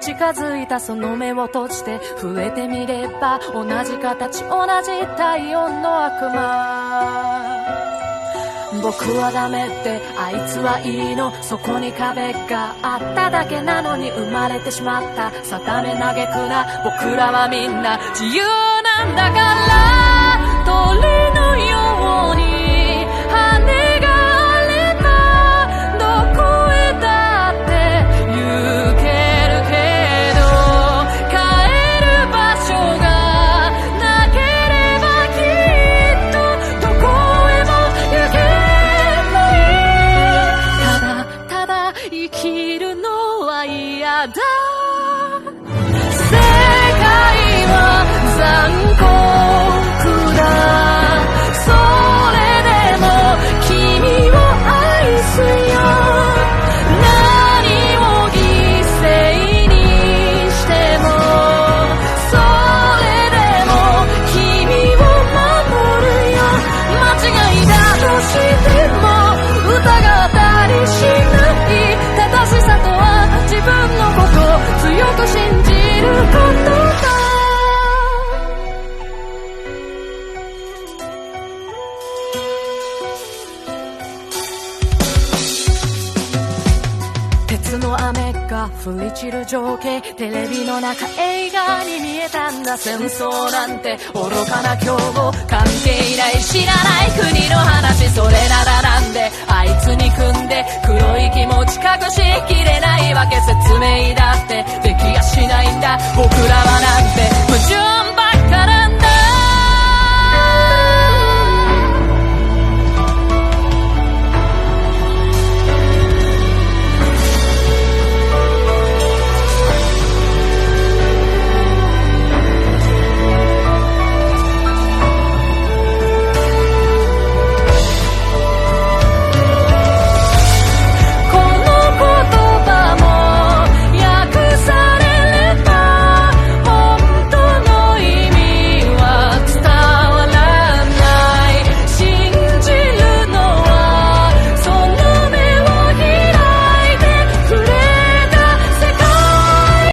近づいたその目を閉じて触れてみれば同じ形同じ体温の悪魔。僕はダメってあいつはいいの、そこに壁があっただけなのに生まれてしまった。定め嘆くな、僕らはみんな自由なんだから。鳥のように羽があればどこへだって行けるけど、帰る場所がなければきっとどこへも行けない。ただただ生きるのは嫌だ。世界は残酷だ。それでも君を愛すよ。何を犠牲にしてもそれでも君を守るよ。間違いだとしても疑ったりしない。正しさとは自分のことを強く信じることだ。鉄の雨が降り散る情景、テレビの中映画に見えたんだ。戦争なんて愚かな凶暴、関係ない知らない国の話。それならなんであいつに組んで黒い気持ち隠しきれないわけ。説明だってできやしないんだ。僕らは